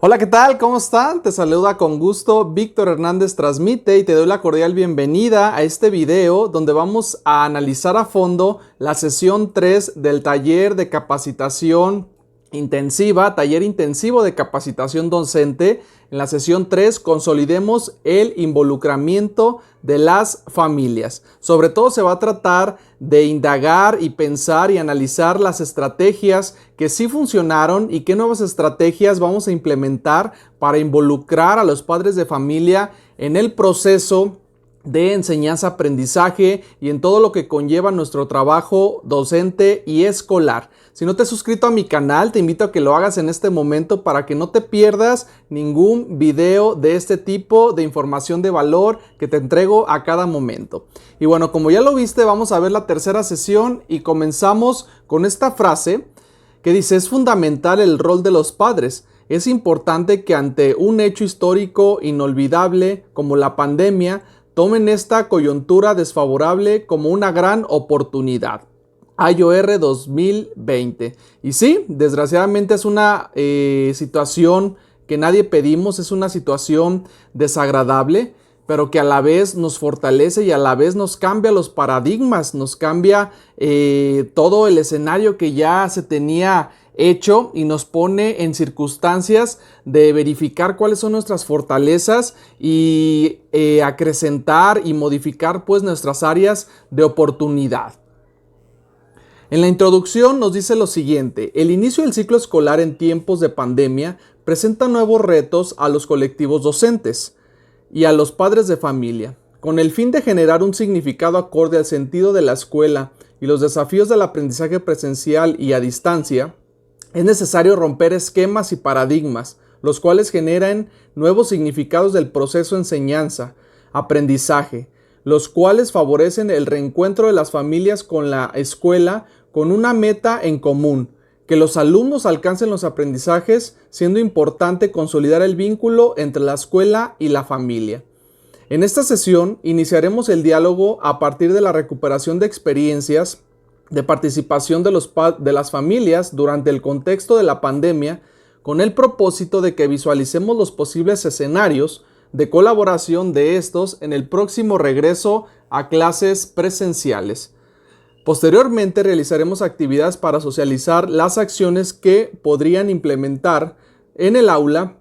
Hola, ¿qué tal? ¿Cómo están? Te saluda con gusto Víctor Hernández Transmite y te doy la cordial bienvenida a este video donde vamos a analizar a fondo la sesión 3 del taller de capacitación intensiva, taller intensivo de capacitación docente. En la sesión 3 consolidemos el involucramiento de las familias. Sobre todo se va a tratar de indagar y pensar y analizar las estrategias que sí funcionaron y qué nuevas estrategias vamos a implementar para involucrar a los padres de familia en el proceso de enseñanza-aprendizaje y en todo lo que conlleva nuestro trabajo docente y escolar. Si no te has suscrito a mi canal, te invito a que lo hagas en este momento para que no te pierdas ningún video de este tipo de información de valor que te entrego a cada momento. Y bueno, como ya lo viste, vamos a ver la tercera sesión y comenzamos con esta frase que dice: es fundamental el rol de los padres. Es importante que ante un hecho histórico inolvidable como la pandemia, tomen esta coyuntura desfavorable como una gran oportunidad. AYOR 2020. Y sí, desgraciadamente es una situación que nadie pedimos, es una situación desagradable, pero que a la vez nos fortalece y a la vez nos cambia los paradigmas, nos cambia todo el escenario que ya se tenía hecho y nos pone en circunstancias de verificar cuáles son nuestras fortalezas y acrecentar y modificar pues nuestras áreas de oportunidad. En la introducción nos dice lo siguiente: el inicio del ciclo escolar en tiempos de pandemia presenta nuevos retos a los colectivos docentes y a los padres de familia. Con el fin de generar un significado acorde al sentido de la escuela y los desafíos del aprendizaje presencial y a distancia, es necesario romper esquemas y paradigmas, los cuales generan nuevos significados del proceso enseñanza, aprendizaje, los cuales favorecen el reencuentro de las familias con la escuela con una meta en común, que los alumnos alcancen los aprendizajes, siendo importante consolidar el vínculo entre la escuela y la familia. En esta sesión iniciaremos el diálogo a partir de la recuperación de experiencias de participación de las familias durante el contexto de la pandemia, con el propósito de que visualicemos los posibles escenarios de colaboración de estos en el próximo regreso a clases presenciales. Posteriormente realizaremos actividades para socializar las acciones que podrían implementar en el aula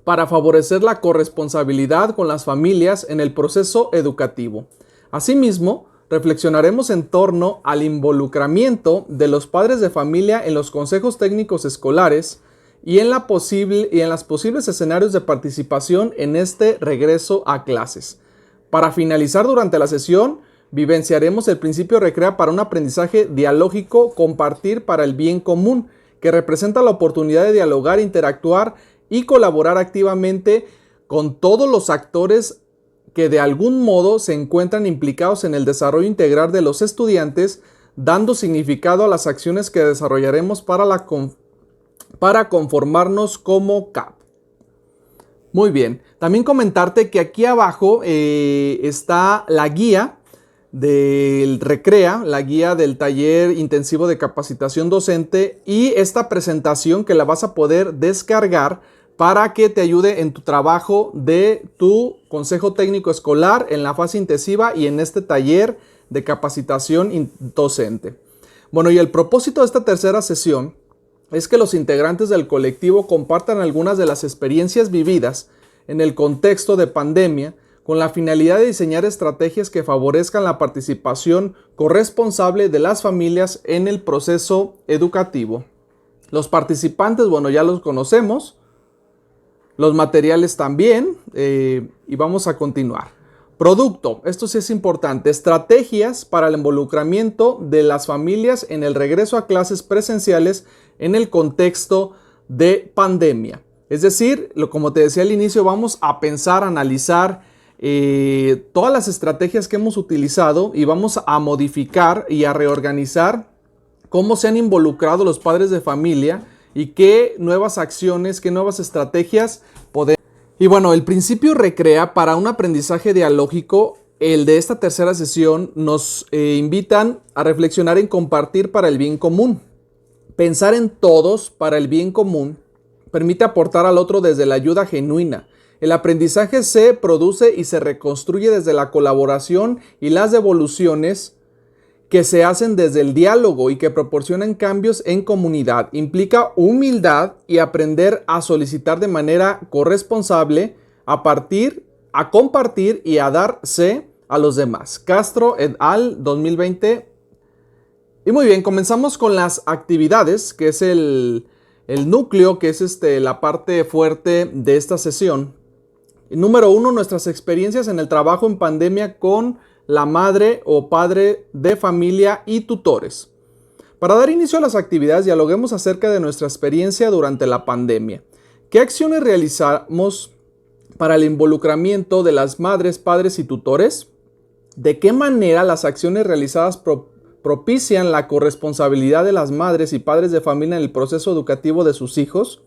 para favorecer la corresponsabilidad con las familias en el proceso educativo. Asimismo, reflexionaremos en torno al involucramiento de los padres de familia en los consejos técnicos escolares y en los posibles escenarios de participación en este regreso a clases. Para finalizar, durante la sesión, vivenciaremos el principio recrea para un aprendizaje dialógico, compartir para el bien común, que representa la oportunidad de dialogar, interactuar y colaborar activamente con todos los actores que de algún modo se encuentran implicados en el desarrollo integral de los estudiantes, dando significado a las acciones que desarrollaremos para conformarnos como CAP. Muy bien, también comentarte que aquí abajo está la guía del Recrea, la guía del taller intensivo de capacitación docente, y esta presentación que la vas a poder descargar para que te ayude en tu trabajo de tu consejo técnico escolar en la fase intensiva y en este taller de capacitación docente. Bueno, y el propósito de esta tercera sesión es que los integrantes del colectivo compartan algunas de las experiencias vividas en el contexto de pandemia, con la finalidad de diseñar estrategias que favorezcan la participación corresponsable de las familias en el proceso educativo. Los participantes, bueno, ya los conocemos. Los materiales también, y vamos a continuar. Producto, esto sí es importante: estrategias para el involucramiento de las familias en el regreso a clases presenciales en el contexto de pandemia. Es decir, como te decía al inicio, vamos a pensar, analizar todas las estrategias que hemos utilizado y vamos a modificar y a reorganizar cómo se han involucrado los padres de familia y qué nuevas acciones, qué nuevas estrategias podemos. Y bueno, el principio recrea para un aprendizaje dialógico, el de esta tercera sesión, nos invitan a reflexionar en compartir para el bien común. Pensar en todos para el bien común Permite aportar al otro desde la ayuda genuina. El aprendizaje se produce y se reconstruye desde la colaboración y las devoluciones que se hacen desde el diálogo y que proporcionan cambios en comunidad. Implica humildad y aprender a solicitar de manera corresponsable, a compartir y a darse a los demás. Castro et al. 2020. Y muy bien, comenzamos con las actividades, que es el núcleo, que es la parte fuerte de esta sesión. Número 1, nuestras experiencias en el trabajo en pandemia con la madre o padre de familia y tutores. Para dar inicio a las actividades, dialoguemos acerca de nuestra experiencia durante la pandemia. ¿Qué acciones realizamos para el involucramiento de las madres, padres y tutores? ¿De qué manera las acciones realizadas propician la corresponsabilidad de las madres y padres de familia en el proceso educativo de sus hijos?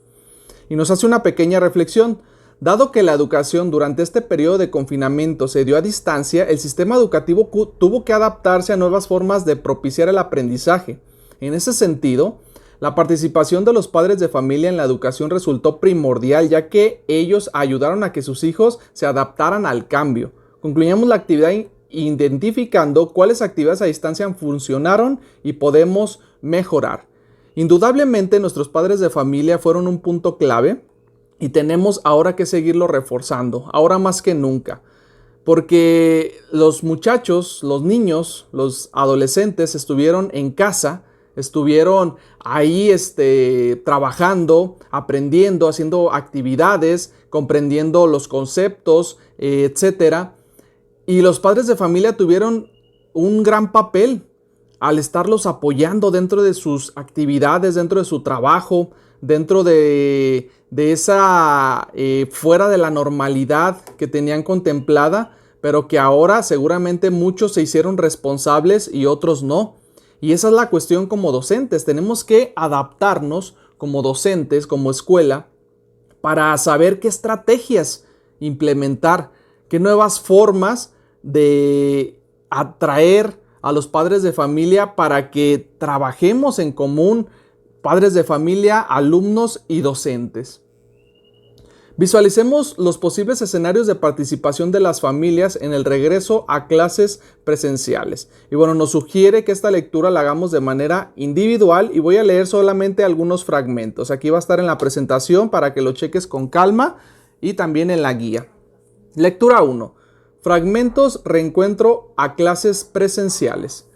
Y nos hace una pequeña reflexión. Dado que la educación durante este periodo de confinamiento se dio a distancia, el sistema educativo tuvo que adaptarse a nuevas formas de propiciar el aprendizaje. En ese sentido, la participación de los padres de familia en la educación resultó primordial, ya que ellos ayudaron a que sus hijos se adaptaran al cambio. Concluyamos la actividad identificando cuáles actividades a distancia funcionaron y podemos mejorar. Indudablemente, nuestros padres de familia fueron un punto clave. Y tenemos ahora que seguirlo reforzando, ahora más que nunca. Porque los muchachos, los niños, los adolescentes estuvieron en casa, estuvieron ahí trabajando, aprendiendo, haciendo actividades, comprendiendo los conceptos, etc. Y los padres de familia tuvieron un gran papel al estarlos apoyando dentro de sus actividades, dentro de su trabajo, dentro de esa fuera de la normalidad que tenían contemplada, pero que ahora seguramente muchos se hicieron responsables y otros no. Y esa es la cuestión como docentes. Tenemos que adaptarnos como docentes, como escuela, para saber qué estrategias implementar, qué nuevas formas de atraer a los padres de familia para que trabajemos en común, padres de familia, alumnos y docentes. Visualicemos los posibles escenarios de participación de las familias en el regreso a clases presenciales. Y bueno, nos sugiere que esta lectura la hagamos de manera individual y voy a leer solamente algunos fragmentos. Aquí va a estar en la presentación para que lo cheques con calma y también en la guía. Lectura 1. Fragmentos reencuentro a clases presenciales.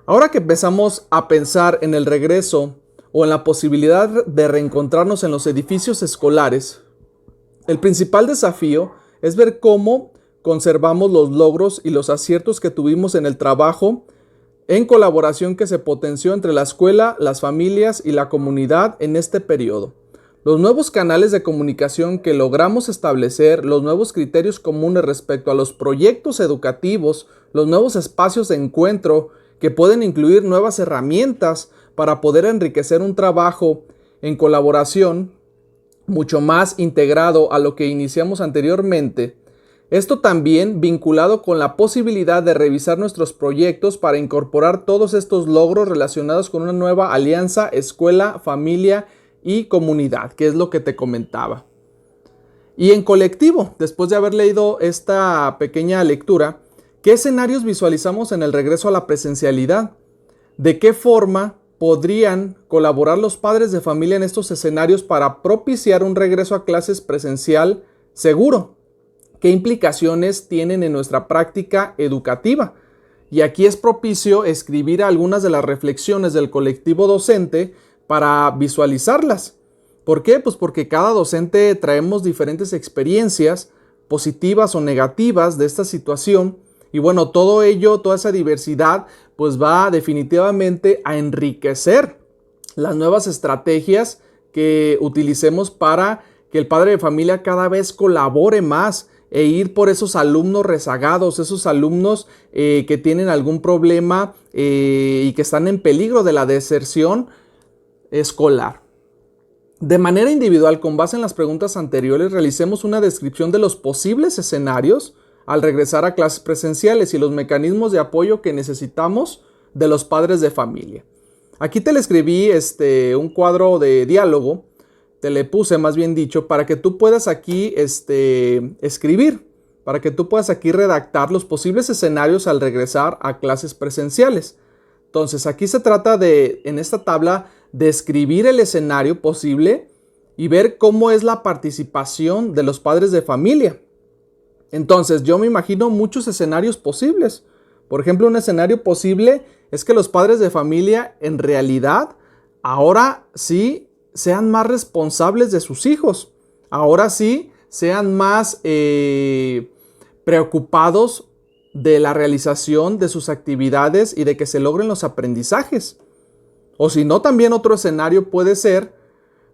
Ahora que empezamos a pensar en el regreso o en la posibilidad de reencontrarnos en los edificios escolares, el principal desafío es ver cómo conservamos los logros y los aciertos que tuvimos en el trabajo en colaboración que se potenció entre la escuela, las familias y la comunidad en este periodo. Los nuevos canales de comunicación que logramos establecer, los nuevos criterios comunes respecto a los proyectos educativos, los nuevos espacios de encuentro que pueden incluir nuevas herramientas para poder enriquecer un trabajo en colaboración mucho más integrado a lo que iniciamos anteriormente. Esto también vinculado con la posibilidad de revisar nuestros proyectos para incorporar todos estos logros relacionados con una nueva alianza escuela, familia y comunidad, que es lo que te comentaba. Y en colectivo, después de haber leído esta pequeña lectura, ¿qué escenarios visualizamos en el regreso a la presencialidad? ¿De qué forma podrían colaborar los padres de familia en estos escenarios para propiciar un regreso a clases presencial seguro? ¿Qué implicaciones tienen en nuestra práctica educativa? Y aquí es propicio escribir algunas de las reflexiones del colectivo docente para visualizarlas. ¿Por qué? Pues porque cada docente traemos diferentes experiencias positivas o negativas de esta situación. Y bueno, todo ello, toda esa diversidad, pues va definitivamente a enriquecer las nuevas estrategias que utilicemos para que el padre de familia cada vez colabore más e ir por esos alumnos rezagados, esos alumnos que tienen algún problema y que están en peligro de la deserción escolar. De manera individual, con base en las preguntas anteriores, realicemos una descripción de los posibles escenarios al regresar a clases presenciales y los mecanismos de apoyo que necesitamos de los padres de familia. Aquí te le escribí un cuadro de diálogo te le puse más bien dicho, para que tú puedas aquí escribir, para que tú puedas aquí redactar los posibles escenarios al regresar a clases presenciales. Entonces, aquí se trata de, en esta tabla, de escribir el escenario posible y ver cómo es la participación de los padres de familia. Entonces, yo me imagino muchos escenarios posibles. Por ejemplo, un escenario posible es que los padres de familia en realidad ahora sí sean más responsables de sus hijos. Ahora sí sean más preocupados de la realización de sus actividades y de que se logren los aprendizajes. O si no, también otro escenario puede ser,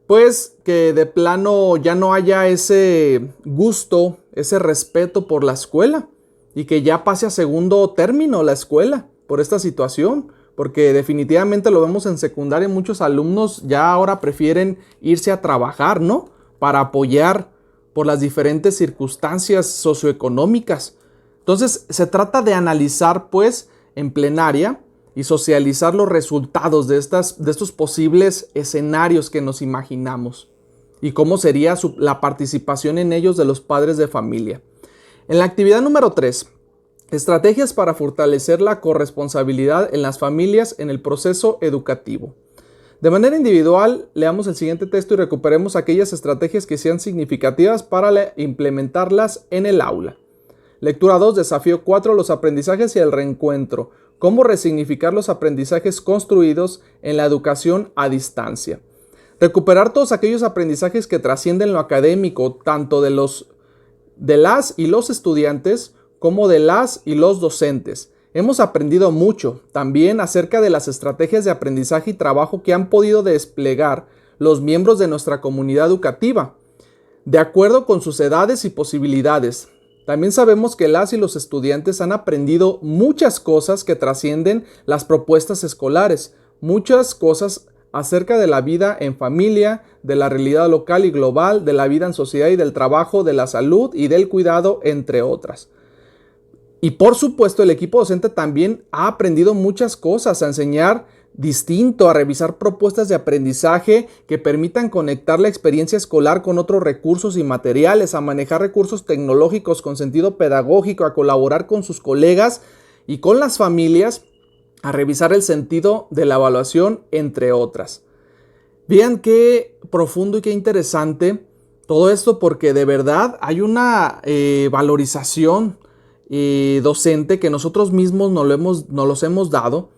pues, que de plano ya no haya ese gusto, ese respeto por la escuela y que ya pase a segundo término la escuela por esta situación, porque definitivamente lo vemos en secundaria, muchos alumnos ya ahora prefieren irse a trabajar, ¿no? Para apoyar por las diferentes circunstancias socioeconómicas. Entonces, se trata de analizar, pues, en plenaria y socializar los resultados de estos posibles escenarios que nos imaginamos y cómo sería la participación en ellos de los padres de familia. En la actividad número 3, estrategias para fortalecer la corresponsabilidad en las familias en el proceso educativo. De manera individual, leamos el siguiente texto y recuperemos aquellas estrategias que sean significativas para implementarlas en el aula. Lectura 2, desafío 4, los aprendizajes y el reencuentro. Cómo resignificar los aprendizajes construidos en la educación a distancia. Recuperar todos aquellos aprendizajes que trascienden lo académico, tanto de las y los estudiantes como de las y los docentes. Hemos aprendido mucho también acerca de las estrategias de aprendizaje y trabajo que han podido desplegar los miembros de nuestra comunidad educativa, de acuerdo con sus edades y posibilidades. También sabemos que las y los estudiantes han aprendido muchas cosas que trascienden las propuestas escolares, muchas cosas acerca de la vida en familia, de la realidad local y global, de la vida en sociedad y del trabajo, de la salud y del cuidado, entre otras. Y por supuesto, el equipo docente también ha aprendido muchas cosas, a enseñar distinto, a revisar propuestas de aprendizaje que permitan conectar la experiencia escolar con otros recursos y materiales, a manejar recursos tecnológicos con sentido pedagógico, a colaborar con sus colegas y con las familias, a revisar el sentido de la evaluación, entre otras. Vean qué profundo y qué interesante todo esto, porque de verdad hay una valorización docente que nosotros mismos nos los hemos dado.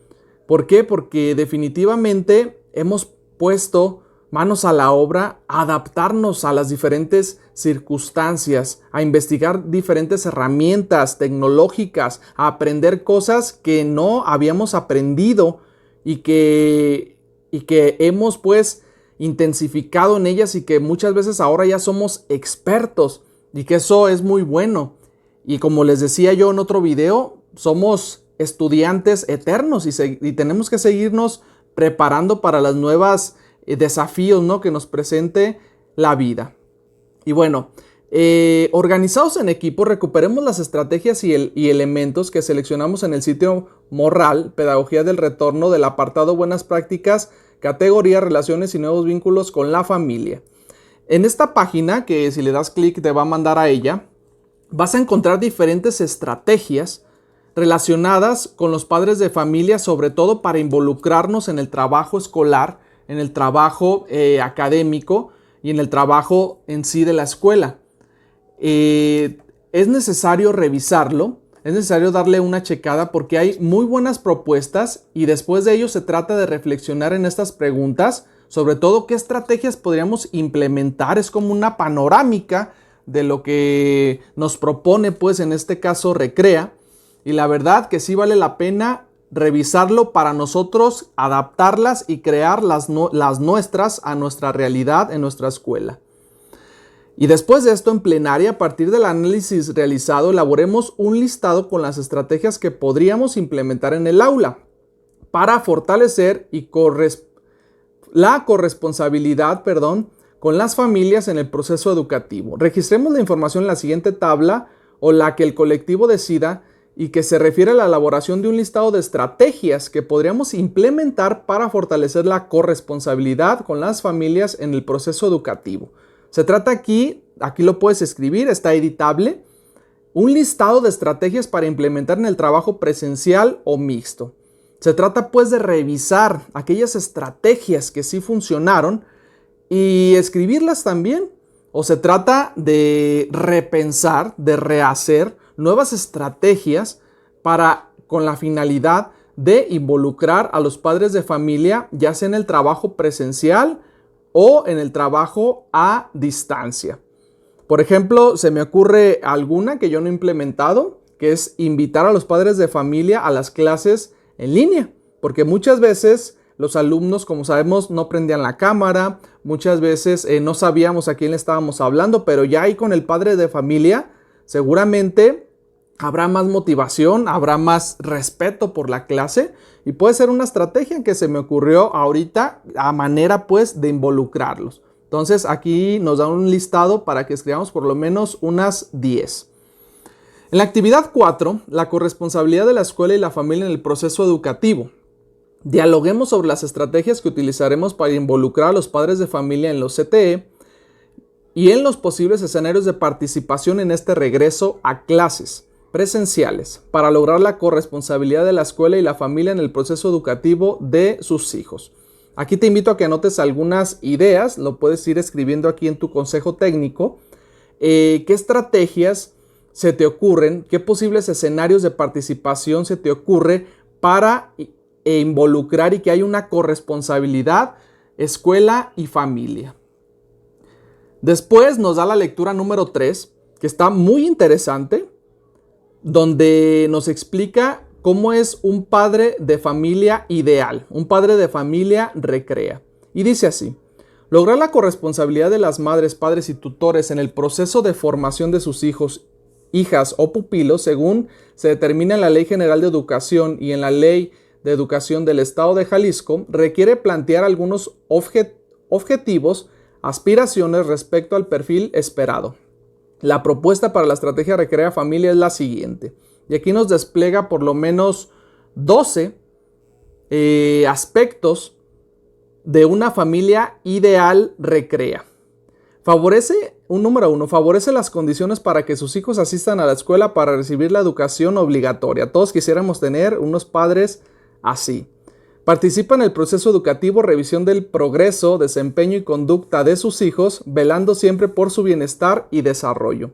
¿Por qué? Porque definitivamente hemos puesto manos a la obra a adaptarnos a las diferentes circunstancias, a investigar diferentes herramientas tecnológicas, a aprender cosas que no habíamos aprendido y que hemos pues intensificado en ellas y que muchas veces ahora ya somos expertos y que eso es muy bueno. Y como les decía yo en otro video, somos estudiantes eternos y tenemos que seguirnos preparando para los nuevos desafíos, ¿no?, que nos presente la vida. Y bueno, organizados en equipo, recuperemos las estrategias y elementos que seleccionamos en el sitio Morral, Pedagogía del Retorno, del apartado Buenas Prácticas, categoría Relaciones y Nuevos Vínculos con la Familia. En esta página, que si le das clic te va a mandar a ella, vas a encontrar diferentes estrategias relacionadas con los padres de familia, sobre todo para involucrarnos en el trabajo escolar, en el trabajo académico y en el trabajo en sí de la escuela. Es necesario revisarlo, es necesario darle una checada porque hay muy buenas propuestas y después de ello se trata de reflexionar en estas preguntas, sobre todo qué estrategias podríamos implementar. Es como una panorámica de lo que nos propone, pues en este caso Recrea. Y la verdad que sí vale la pena revisarlo para nosotros adaptarlas y crear las nuestras a nuestra realidad en nuestra escuela. Y después de esto, en plenaria, a partir del análisis realizado, elaboremos un listado con las estrategias que podríamos implementar en el aula para fortalecer la corresponsabilidad, con las familias en el proceso educativo. Registremos la información en la siguiente tabla o la que el colectivo decida y que se refiere a la elaboración de un listado de estrategias que podríamos implementar para fortalecer la corresponsabilidad con las familias en el proceso educativo. Se trata aquí lo puedes escribir, está editable, un listado de estrategias para implementar en el trabajo presencial o mixto. Se trata pues de revisar aquellas estrategias que sí funcionaron y escribirlas también. O se trata de repensar, de rehacer nuevas estrategias con la finalidad de involucrar a los padres de familia, ya sea en el trabajo presencial o en el trabajo a distancia. Por ejemplo, se me ocurre alguna que yo no he implementado, que es invitar a los padres de familia a las clases en línea, porque muchas veces los alumnos, como sabemos, no prendían la cámara, muchas veces no sabíamos a quién le estábamos hablando, pero ya ahí con el padre de familia seguramente habrá más motivación, habrá más respeto por la clase y puede ser una estrategia que se me ocurrió ahorita a manera pues de involucrarlos. Entonces aquí nos da un listado para que escribamos por lo menos unas 10. En la actividad 4, la corresponsabilidad de la escuela y la familia en el proceso educativo. Dialoguemos sobre las estrategias que utilizaremos para involucrar a los padres de familia en los CTE y en los posibles escenarios de participación en este regreso a clases presenciales para lograr la corresponsabilidad de la escuela y la familia en el proceso educativo de sus hijos. Aquí te invito a que anotes algunas ideas, lo puedes ir escribiendo aquí en tu consejo técnico. ¿Qué estrategias se te ocurren? ¿Qué posibles escenarios de participación se te ocurre para involucrar y que haya una corresponsabilidad escuela y familia? Después nos da la lectura número 3, que está muy interesante, donde nos explica cómo es un padre de familia ideal, un padre de familia recrea. Y dice así: lograr la corresponsabilidad de las madres, padres y tutores en el proceso de formación de sus hijos, hijas o pupilos, según se determina en la Ley General de Educación y en la Ley de Educación del Estado de Jalisco, requiere plantear algunos objetivos, aspiraciones respecto al perfil esperado. La propuesta para la estrategia Recrea Familia es la siguiente. Y aquí nos despliega por lo menos 12 aspectos de una familia ideal recrea. Número 1, favorece las condiciones para que sus hijos asistan a la escuela para recibir la educación obligatoria. Todos quisiéramos tener unos padres así. Participa en el proceso educativo, revisión del progreso, desempeño y conducta de sus hijos, velando siempre por su bienestar y desarrollo.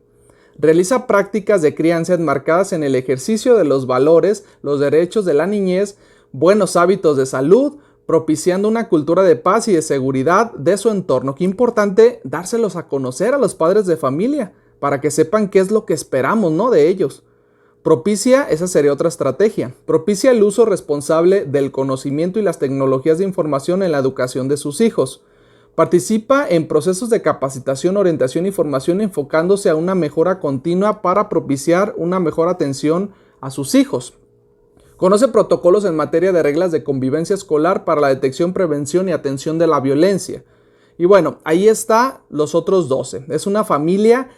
Realiza prácticas de crianza enmarcadas en el ejercicio de los valores, los derechos de la niñez, buenos hábitos de salud, propiciando una cultura de paz y de seguridad de su entorno. Qué importante dárselos a conocer a los padres de familia para que sepan qué es lo que esperamos, ¿no?, de ellos. Esa sería otra estrategia. Propicia el uso responsable del conocimiento y las tecnologías de información en la educación de sus hijos. Participa en procesos de capacitación, orientación y formación enfocándose a una mejora continua para propiciar una mejor atención a sus hijos. Conoce protocolos en materia de reglas de convivencia escolar para la detección, prevención y atención de la violencia. Y bueno, ahí está los otros 12. Es una familia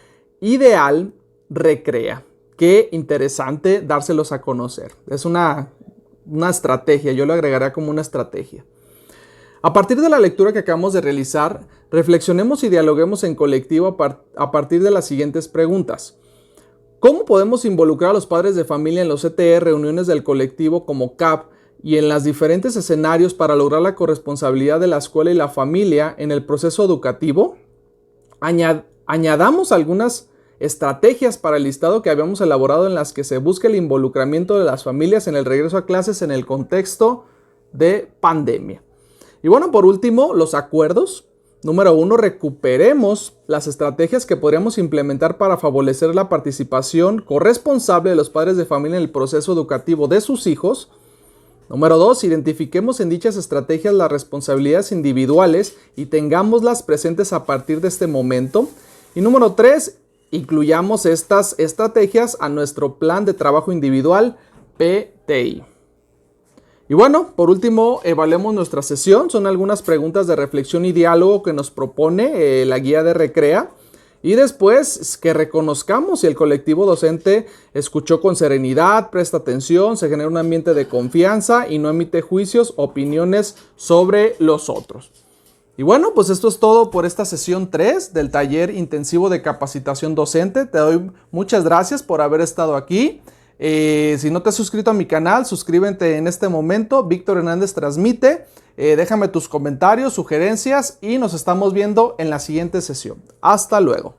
ideal recrea. Qué interesante dárselos a conocer. Es una estrategia, yo lo agregaría como una estrategia. A partir de la lectura que acabamos de realizar, reflexionemos y dialoguemos en colectivo a partir de las siguientes preguntas. ¿Cómo podemos involucrar a los padres de familia en los CTE, reuniones del colectivo como CAP y en los diferentes escenarios para lograr la corresponsabilidad de la escuela y la familia en el proceso educativo? Añadamos algunas estrategias para el listado que habíamos elaborado en las que se busca el involucramiento de las familias en el regreso a clases en el contexto de pandemia. Y bueno, por último, los acuerdos. Número 1, recuperemos las estrategias que podríamos implementar para favorecer la participación corresponsable de los padres de familia en el proceso educativo de sus hijos. Número 2, identifiquemos en dichas estrategias las responsabilidades individuales y tengámoslas presentes a partir de este momento. Y número 3, incluyamos estas estrategias a nuestro plan de trabajo individual PTI. Y bueno, por último, evaluemos nuestra sesión. Son algunas preguntas de reflexión y diálogo que nos propone la guía de Recrea. Y después que reconozcamos si el colectivo docente escuchó con serenidad, presta atención, se genera un ambiente de confianza y no emite juicios, opiniones sobre los otros. Y bueno, pues esto es todo por esta sesión 3 del taller intensivo de capacitación docente. Te doy muchas gracias por haber estado aquí. Si no te has suscrito a mi canal, suscríbete en este momento. Víctor Hernández Transmite. Déjame tus comentarios, sugerencias y nos estamos viendo en la siguiente sesión. Hasta luego.